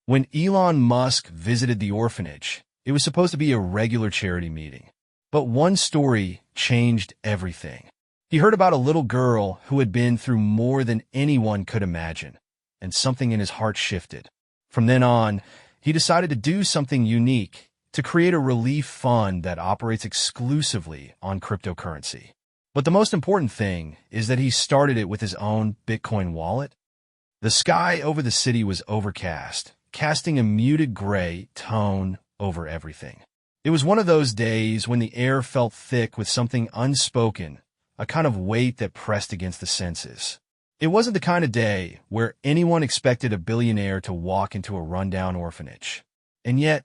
When Elon Musk visited the orphanage, it was supposed to be a regular charity meeting. But one story changed everything. He heard about a little girl who had been through more than anyone could imagine, and something in his heart shifted. From then on, he decided to do something unique, to create a relief fund that operates exclusively on cryptocurrency. But the most important thing is that he started it with his own Bitcoin wallet. The sky over the city was overcast, casting a muted gray tone over everything. It was one of those days when the air felt thick with something unspoken, a kind of weight that pressed against the senses. It wasn't the kind of day where anyone expected a billionaire to walk into a rundown orphanage. And yet,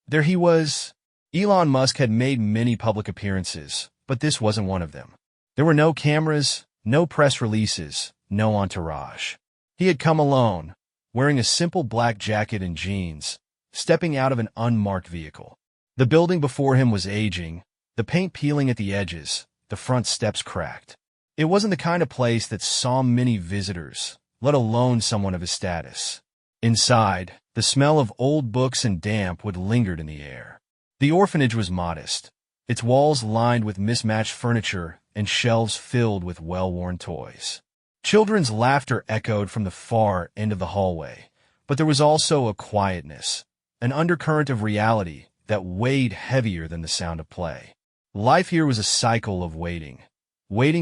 there he was. Elon Musk had made many public appearances, but this wasn't one of them. There were no cameras, no press releases, no entourage. He had come alone, wearing a simple black jacket and jeans, stepping out of an unmarked vehicle. The building before him was aging, the paint peeling at the edges, the front steps cracked. It wasn't the kind of place that saw many visitors, let alone someone of his status. Inside, the smell of old books and damp would linger in the air. The orphanage was modest, its walls lined with mismatched furniture and shelves filled with well-worn toys. Children's laughter echoed from the far end of the hallway, but there was also a quietness, an undercurrent of reality that weighed heavier than the sound of play. Life here was a cycle of waiting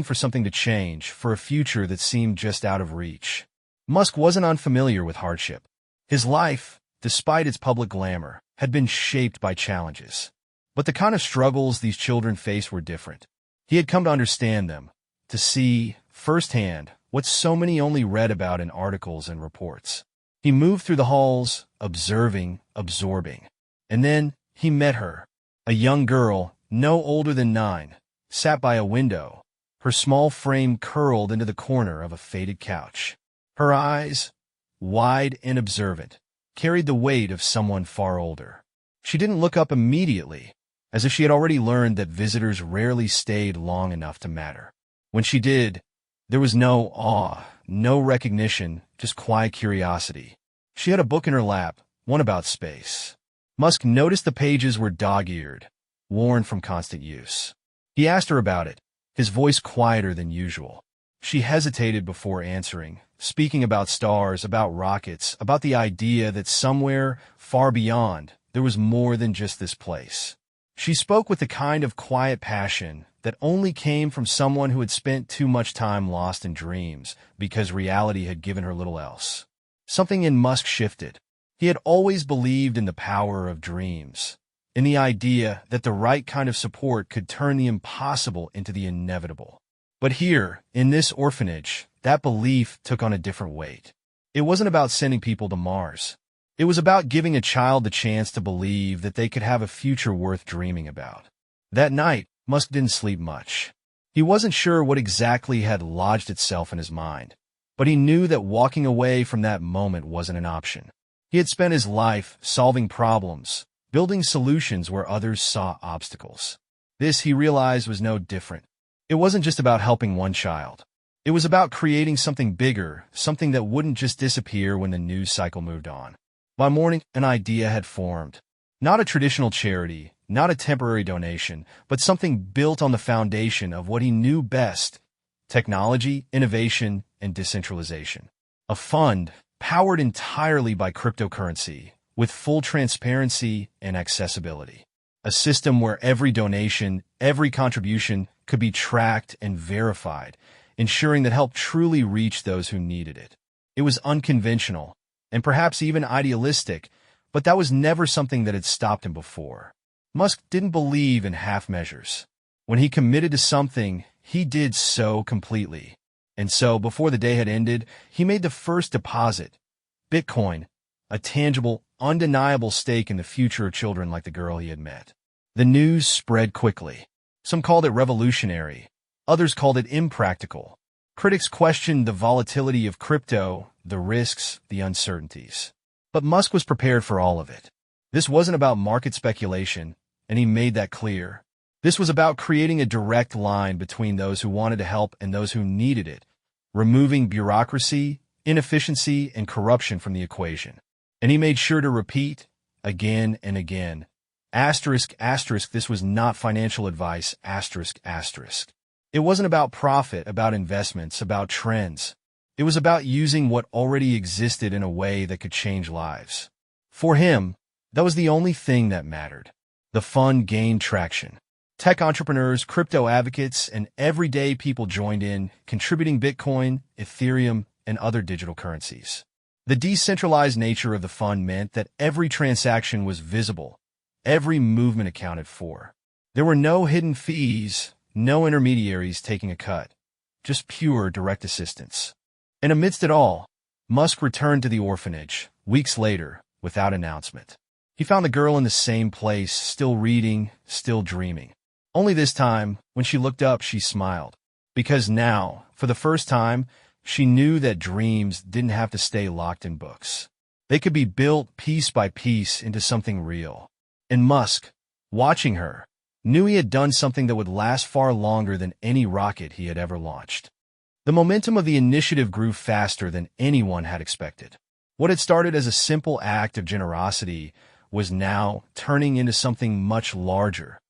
for something to change, for a future that seemed just out of reach. Musk wasn't unfamiliar with hardship. His life, despite its public glamour, had been shaped by challenges. But the kind of struggles these children faced were different. He had come to understand them, to see firsthand what so many only read about in articles and reports. He moved through the halls, observing, absorbing. And then he met her, a young girl, no older than 9, sat by a window, her small frame curled into the corner of a faded couch. Her eyes, wide and observant, carried the weight of someone far older. She didn't look up immediately, as if she had already learned that visitors rarely stayed long enough to matter. When she did, there was no awe, no recognition, just quiet curiosity. She had a book in her lap, one about space. Musk noticed the pages were dog-eared, worn from constant use. He asked her about it, his voice quieter than usual. She hesitated before answering, speaking about stars, about rockets, about the idea that somewhere, far beyond, there was more than just this place. She spoke with the kind of quiet passion that only came from someone who had spent too much time lost in dreams because reality had given her little else. Something in Musk shifted. He had always believed in the power of dreams, in the idea that the right kind of support could turn the impossible into the inevitable. But here, in this orphanage, that belief took on a different weight. It wasn't about sending people to Mars. It was about giving a child the chance to believe that they could have a future worth dreaming about. That night, Musk didn't sleep much. He wasn't sure what exactly had lodged itself in his mind, but he knew that walking away from that moment wasn't an option. He had spent his life solving problems, building solutions where others saw obstacles. This, he realized, was no different. It wasn't just about helping one child. It was about creating something bigger, something that wouldn't just disappear when the news cycle moved on. By morning, an idea had formed. Not a traditional charity, not a temporary donation, but something built on the foundation of what he knew best: technology, innovation, and decentralization. A fund powered entirely by cryptocurrency, with full transparency and accessibility. A system where every donation, every contribution could be tracked and verified, ensuring that help truly reached those who needed it. It was unconventional, and perhaps even idealistic, but that was never something that had stopped him before. Musk didn't believe in half measures. When he committed to something, he did so completely. And so, before the day had ended, he made the first deposit: Bitcoin, a tangible, undeniable stake in the future of children like the girl he had met. The news spread quickly. Some called it revolutionary. Others called it impractical. Critics questioned the volatility of crypto, the risks, the uncertainties. But Musk was prepared for all of it. This wasn't about market speculation, and he made that clear. This was about creating a direct line between those who wanted to help and those who needed it, removing bureaucracy, inefficiency, and corruption from the equation. And he made sure to repeat again and again, asterisk, asterisk, this was not financial advice, asterisk, asterisk. It wasn't about profit, about investments, about trends. It was about using what already existed in a way that could change lives. For him, that was the only thing that mattered. The fund gained traction. Tech entrepreneurs, crypto advocates, and everyday people joined in, contributing Bitcoin, Ethereum, and other digital currencies. The decentralized nature of the fund meant that every transaction was visible, every movement accounted for. There were no hidden fees, no intermediaries taking a cut, just pure direct assistance. And amidst it all, Musk returned to the orphanage, weeks later, without announcement. He found the girl in the same place, still reading, still dreaming. Only this time, when she looked up, she smiled. Because now, for the first time, she knew that dreams didn't have to stay locked in books. They could be built piece by piece into something real. And Musk, watching her, knew he had done something that would last far longer than any rocket he had ever launched. The momentum of the initiative grew faster than anyone had expected. What had started as a simple act of generosity was now turning into something much larger,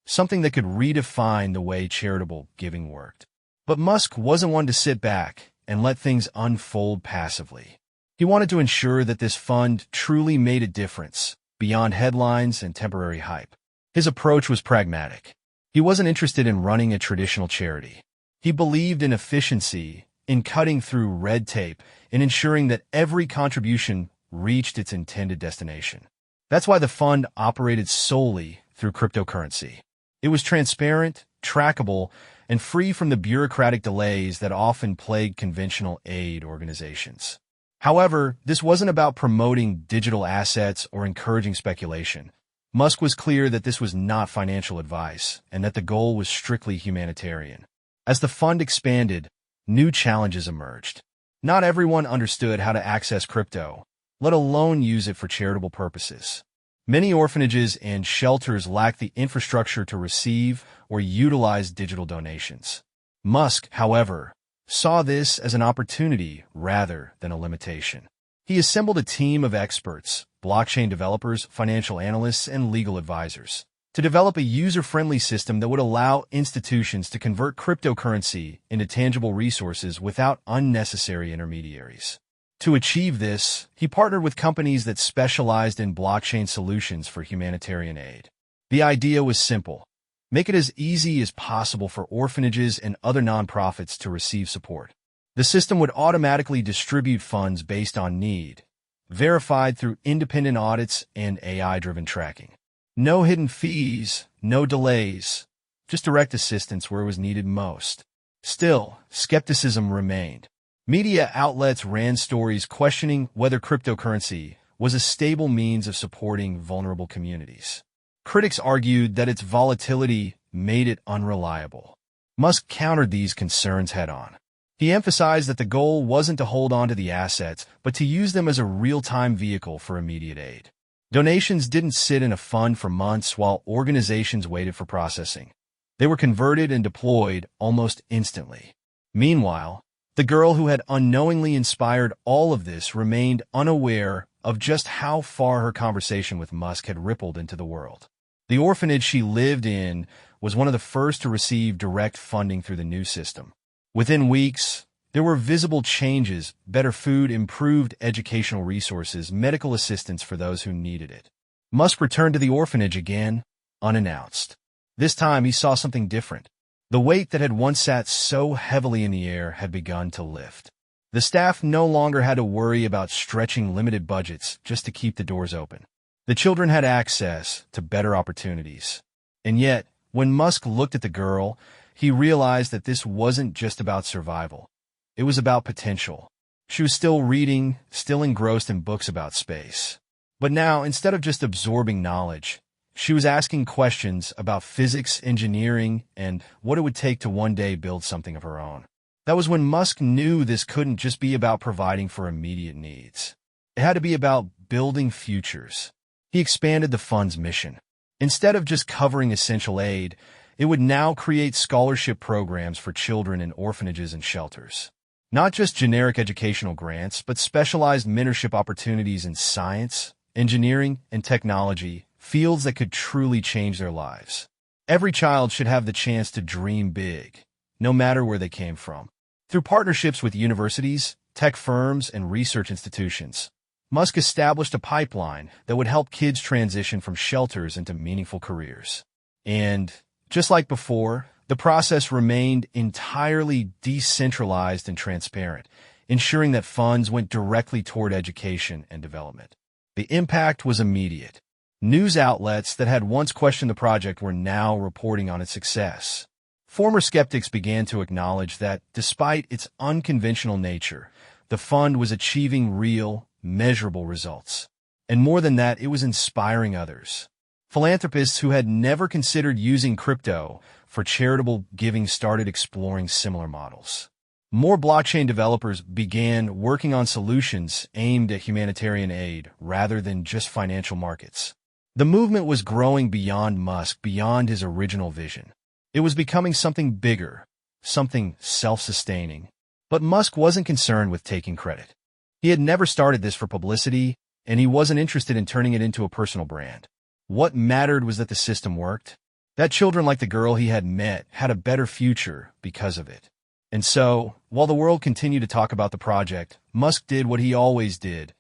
something that could redefine the way charitable giving worked. But Musk wasn't one to sit back and let things unfold passively. He wanted to ensure that this fund truly made a difference, beyond headlines and temporary hype. His approach was pragmatic. He wasn't interested in running a traditional charity. He believed in efficiency, in cutting through red tape, in ensuring that every contribution reached its intended destination. That's why the fund operated solely through cryptocurrency. It was transparent, trackable, and free from the bureaucratic delays that often plague conventional aid organizations. However, this wasn't about promoting digital assets or encouraging speculation. Musk was clear that this was not financial advice and that the goal was strictly humanitarian. As the fund expanded, new challenges emerged. Not everyone understood how to access crypto, let alone use it for charitable purposes. Many orphanages and shelters lacked the infrastructure to receive or utilize digital donations. Musk, however, saw this as an opportunity rather than a limitation. He assembled a team of experts, blockchain developers, financial analysts, and legal advisors, to develop a user-friendly system that would allow institutions to convert cryptocurrency into tangible resources without unnecessary intermediaries. To achieve this, he partnered with companies that specialized in blockchain solutions for humanitarian aid. The idea was simple: make it as easy as possible for orphanages and other nonprofits to receive support. The system would automatically distribute funds based on need, verified through independent audits and AI-driven tracking. No hidden fees, no delays, just direct assistance where it was needed most. Still, skepticism remained. Media outlets ran stories questioning whether cryptocurrency was a stable means of supporting vulnerable communities. Critics argued that its volatility made it unreliable. Musk countered these concerns head-on. He emphasized that the goal wasn't to hold on to the assets, but to use them as a real-time vehicle for immediate aid. Donations didn't sit in a fund for months while organizations waited for processing. They were converted and deployed almost instantly. Meanwhile, the girl who had unknowingly inspired all of this remained unaware of just how far her conversation with Musk had rippled into the world. The orphanage she lived in was one of the first to receive direct funding through the new system. Within weeks, there were visible changes: better food, improved educational resources, medical assistance for those who needed it. Musk returned to the orphanage again, unannounced. This time he saw something different. The weight that had once sat so heavily in the air had begun to lift. The staff no longer had to worry about stretching limited budgets just to keep the doors open. The children had access to better opportunities. And yet, when Musk looked at the girl, he realized that this wasn't just about survival. It was about potential. She was still reading, still engrossed in books about space. But now, instead of just absorbing knowledge, she was asking questions about physics, engineering, and what it would take to one day build something of her own. That was when Musk knew this couldn't just be about providing for immediate needs. It had to be about building futures. He expanded the fund's mission. Instead of just covering essential aid, it would now create scholarship programs for children in orphanages and shelters. Not just generic educational grants, but specialized mentorship opportunities in science, engineering, and technology, fields that could truly change their lives. Every child should have the chance to dream big, no matter where they came from. Through partnerships with universities, tech firms, and research institutions, Musk established a pipeline that would help kids transition from shelters into meaningful careers. And, just like before, the process remained entirely decentralized and transparent, ensuring that funds went directly toward education and development. The impact was immediate. News outlets that had once questioned the project were now reporting on its success. Former skeptics began to acknowledge that, despite its unconventional nature, the fund was achieving real, measurable results. And more than that, it was inspiring others. Philanthropists who had never considered using crypto for charitable giving started exploring similar models. More blockchain developers began working on solutions aimed at humanitarian aid rather than just financial markets. The movement was growing beyond Musk, beyond his original vision. It was becoming something bigger, something self-sustaining. But Musk wasn't concerned with taking credit. He had never started this for publicity, and he wasn't interested in turning it into a personal brand. What mattered was that the system worked, that children like the girl he had met had a better future because of it. And so, while the world continued to talk about the project, Musk did what he always did.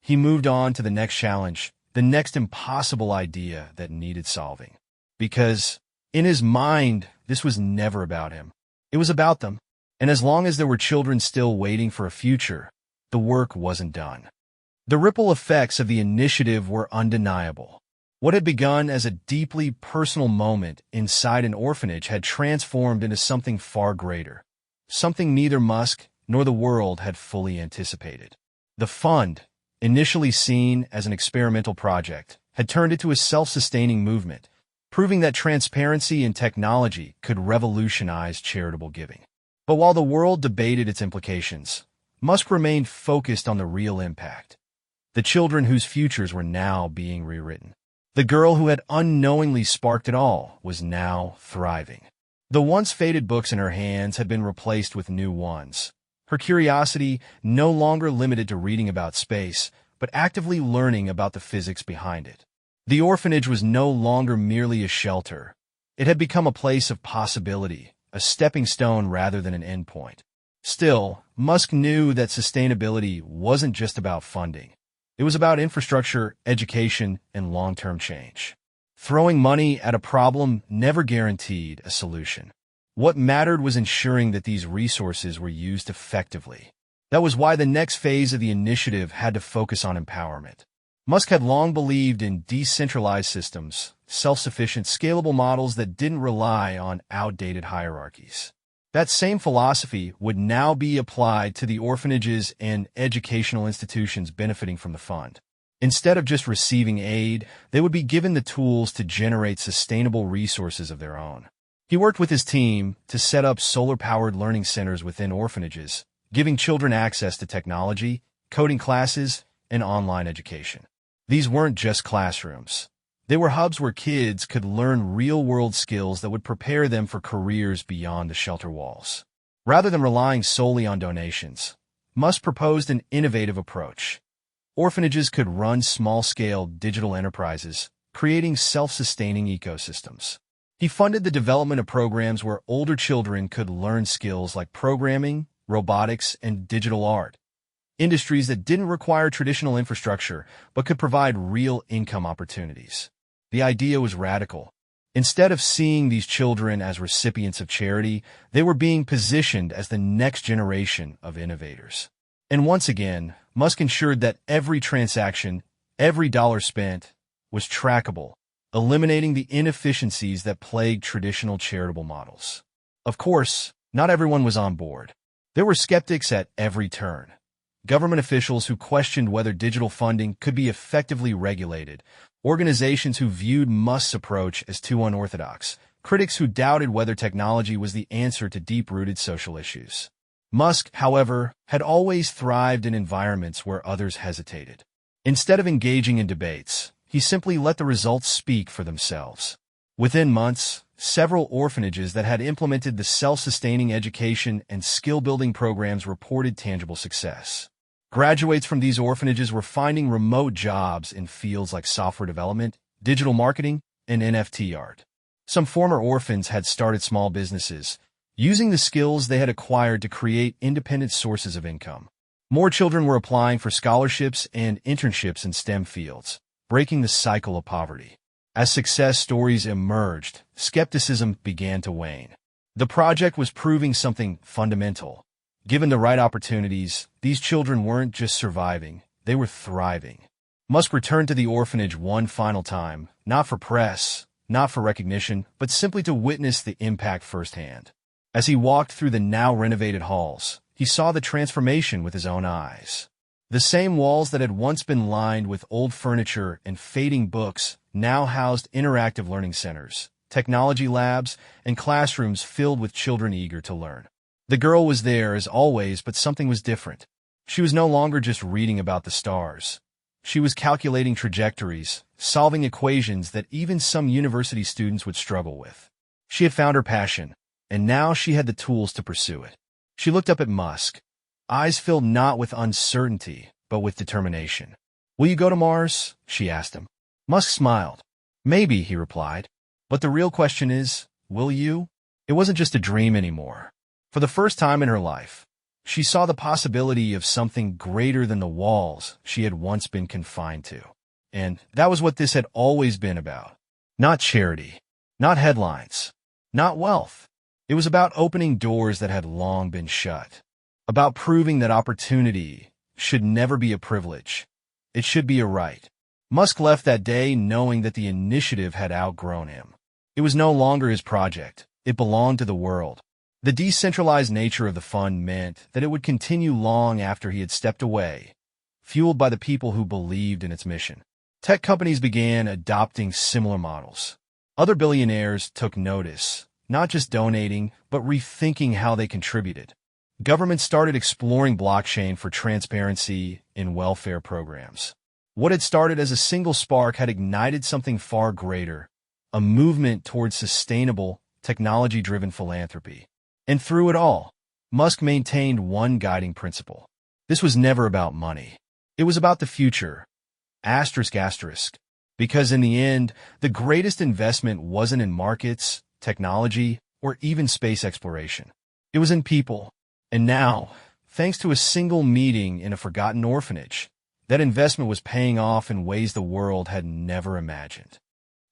He moved on to the next challenge, the next impossible idea that needed solving. Because, in his mind, this was never about him. It was about them. And as long as there were children still waiting for a future, the work wasn't done. The ripple effects of the initiative were undeniable. What had begun as a deeply personal moment inside an orphanage had transformed into something far greater, something neither Musk nor the world had fully anticipated. The fund, initially seen as an experimental project, had turned into a self-sustaining movement, proving that transparency in technology could revolutionize charitable giving. But while the world debated its implications, Musk remained focused on the real impact, the children whose futures were now being rewritten. The girl who had unknowingly sparked it all was now thriving. The once faded books in her hands had been replaced with new ones. Her curiosity no longer limited to reading about space, but actively learning about the physics behind it. The orphanage was no longer merely a shelter. It had become a place of possibility, a stepping stone rather than an endpoint. Still, Musk knew that sustainability wasn't just about funding. It was about infrastructure, education, and long-term change. Throwing money at a problem never guaranteed a solution. What mattered was ensuring that these resources were used effectively. That was why the next phase of the initiative had to focus on empowerment. Musk had long believed in decentralized systems, self-sufficient, scalable models that didn't rely on outdated hierarchies. That same philosophy would now be applied to the orphanages and educational institutions benefiting from the fund. Instead of just receiving aid, they would be given the tools to generate sustainable resources of their own. He worked with his team to set up solar-powered learning centers within orphanages, giving children access to technology, coding classes, and online education. These weren't just classrooms. They were hubs where kids could learn real-world skills that would prepare them for careers beyond the shelter walls. Rather than relying solely on donations, Musk proposed an innovative approach. Orphanages could run small-scale digital enterprises, creating self-sustaining ecosystems. He funded the development of programs where older children could learn skills like programming, robotics, and digital art, industries that didn't require traditional infrastructure but could provide real income opportunities. The idea was radical. Instead of seeing these children as recipients of charity, they were being positioned as the next generation of innovators. And once again, Musk ensured that every transaction, every dollar spent, was trackable, eliminating the inefficiencies that plagued traditional charitable models. Of course, not everyone was on board. There were skeptics at every turn. Government officials who questioned whether digital funding could be effectively regulated, organizations who viewed Musk's approach as too unorthodox, critics who doubted whether technology was the answer to deep-rooted social issues. Musk, however, had always thrived in environments where others hesitated. Instead of engaging in debates, he simply let the results speak for themselves. Within months, several orphanages that had implemented the self-sustaining education and skill-building programs reported tangible success. Graduates from these orphanages were finding remote jobs in fields like software development, digital marketing, and NFT art. Some former orphans had started small businesses, using the skills they had acquired to create independent sources of income. More children were applying for scholarships and internships in STEM fields, breaking the cycle of poverty. As success stories emerged, skepticism began to wane. The project was proving something fundamental. Given the right opportunities, these children weren't just surviving, they were thriving. Musk returned to the orphanage one final time, not for press, not for recognition, but simply to witness the impact firsthand. As he walked through the now renovated halls, he saw the transformation with his own eyes. The same walls that had once been lined with old furniture and fading books now housed interactive learning centers, technology labs, and classrooms filled with children eager to learn. The girl was there as always, but something was different. She was no longer just reading about the stars. She was calculating trajectories, solving equations that even some university students would struggle with. She had found her passion, and now she had the tools to pursue it. She looked up at Musk, eyes filled not with uncertainty, but with determination. "Will you go to Mars?" she asked him. Musk smiled. "Maybe," he replied. "But the real question is, will you?" It wasn't just a dream anymore. For the first time in her life, she saw the possibility of something greater than the walls she had once been confined to. And that was what this had always been about. Not charity, not headlines, not wealth. It was about opening doors that had long been shut. About proving that opportunity should never be a privilege. It should be a right. Musk left that day knowing that the initiative had outgrown him. It was no longer his project. It belonged to the world. The decentralized nature of the fund meant that it would continue long after he had stepped away, fueled by the people who believed in its mission. Tech companies began adopting similar models. Other billionaires took notice, not just donating, but rethinking how they contributed. Governments started exploring blockchain for transparency in welfare programs. What had started as a single spark had ignited something far greater, a movement towards sustainable, technology-driven philanthropy. And through it all, Musk maintained one guiding principle. This was never about money. It was about the future. Asterisk, asterisk. Because in the end, the greatest investment wasn't in markets, technology, or even space exploration. It was in people. And now, thanks to a single meeting in a forgotten orphanage, that investment was paying off in ways the world had never imagined.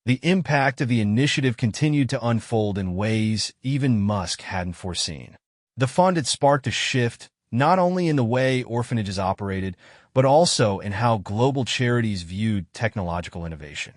The impact of the initiative continued to unfold in ways even Musk hadn't foreseen. The fund had sparked a shift not only in the way orphanages operated, but also in how global charities viewed technological innovation.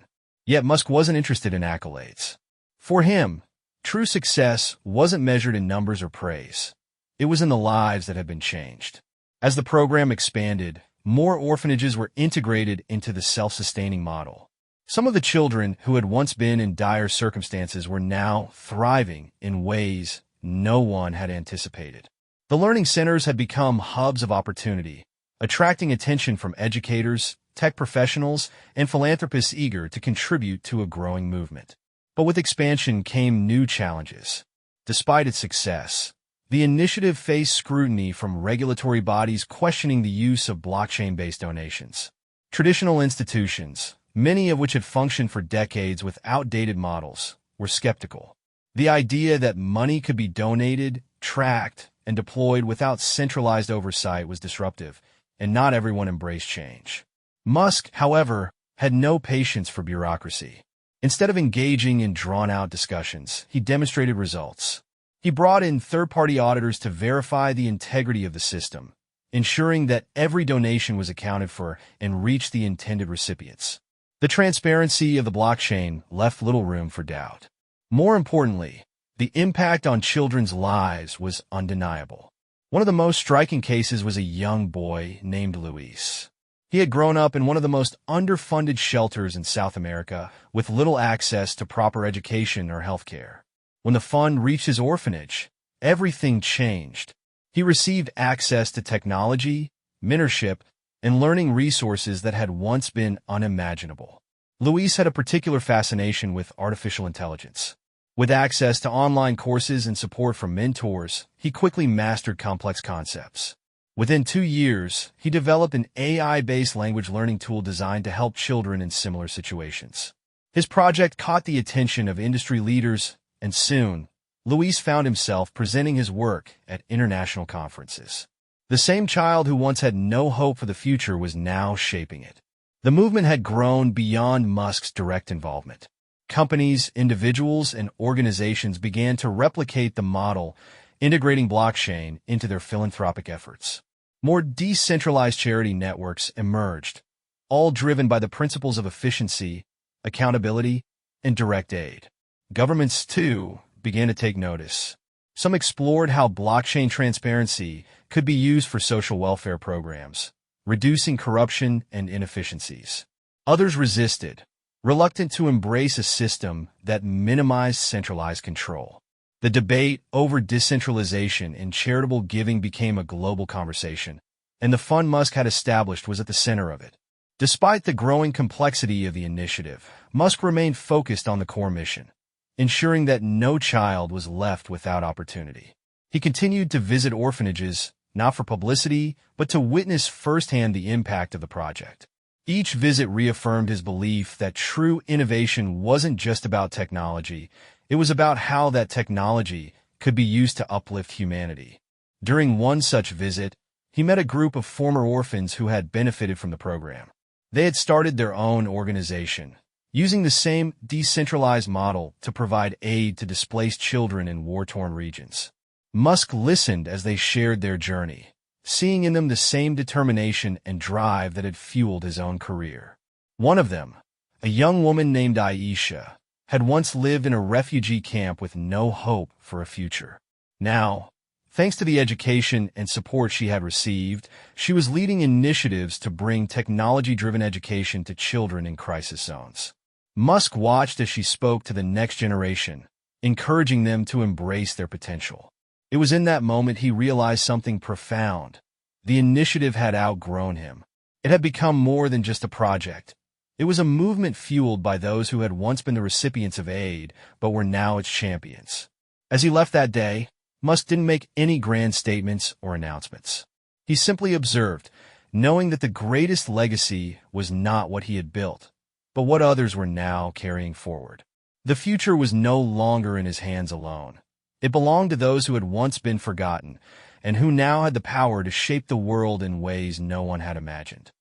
Yet Musk wasn't interested in accolades. For him, true success wasn't measured in numbers or praise. It was in the lives that had been changed. As the program expanded, more orphanages were integrated into the self-sustaining model. Some of the children who had once been in dire circumstances were now thriving in ways no one had anticipated. The learning centers had become hubs of opportunity, attracting attention from educators, tech professionals, and philanthropists eager to contribute to a growing movement. But with expansion came new challenges. Despite its success, the initiative faced scrutiny from regulatory bodies questioning the use of blockchain-based donations. Traditional institutions, many of which had functioned for decades with outdated models, were skeptical. The idea that money could be donated, tracked, and deployed without centralized oversight was disruptive, and not everyone embraced change. Musk, however, had no patience for bureaucracy. Instead of engaging in drawn-out discussions, he demonstrated results. He brought in third-party auditors to verify the integrity of the system, ensuring that every donation was accounted for and reached the intended recipients. The transparency of the blockchain left little room for doubt. More importantly, the impact on children's lives was undeniable. One of the most striking cases was a young boy named Luis. He had grown up in one of the most underfunded shelters in South America, with little access to proper education or health care. When the fund reached his orphanage, everything changed. He received access to technology, mentorship, and learning resources that had once been unimaginable. Luis had a particular fascination with artificial intelligence. With access to online courses and support from mentors, he quickly mastered complex concepts. Within 2 years, he developed an AI-based language learning tool designed to help children in similar situations. His project caught the attention of industry leaders, and soon, Luis found himself presenting his work at international conferences. The same child who once had no hope for the future was now shaping it. The movement had grown beyond Musk's direct involvement. Companies, individuals, and organizations began to replicate the model, integrating blockchain into their philanthropic efforts. More decentralized charity networks emerged, all driven by the principles of efficiency, accountability, and direct aid. Governments, too, began to take notice. Some explored how blockchain transparency could be used for social welfare programs, reducing corruption and inefficiencies. Others resisted, reluctant to embrace a system that minimized centralized control. The debate over decentralization in charitable giving became a global conversation, and the fund Musk had established was at the center of it. Despite the growing complexity of the initiative, Musk remained focused on the core mission, ensuring that no child was left without opportunity. He continued to visit orphanages, not for publicity, but to witness firsthand the impact of the project. Each visit reaffirmed his belief that true innovation wasn't just about technology, it was about how that technology could be used to uplift humanity. During one such visit, he met a group of former orphans who had benefited from the program. They had started their own organization, using the same decentralized model to provide aid to displaced children in war-torn regions. Musk listened as they shared their journey, seeing in them the same determination and drive that had fueled his own career. One of them, a young woman named Aisha, had once lived in a refugee camp with no hope for a future. Now, thanks to the education and support she had received, she was leading initiatives to bring technology-driven education to children in crisis zones. Musk watched as she spoke to the next generation, encouraging them to embrace their potential. It was in that moment he realized something profound. The initiative had outgrown him. It had become more than just a project. It was a movement fueled by those who had once been the recipients of aid, but were now its champions. As he left that day, Musk didn't make any grand statements or announcements. He simply observed, knowing that the greatest legacy was not what he had built, but what others were now carrying forward. The future was no longer in his hands alone. It belonged to those who had once been forgotten, and who now had the power to shape the world in ways no one had imagined.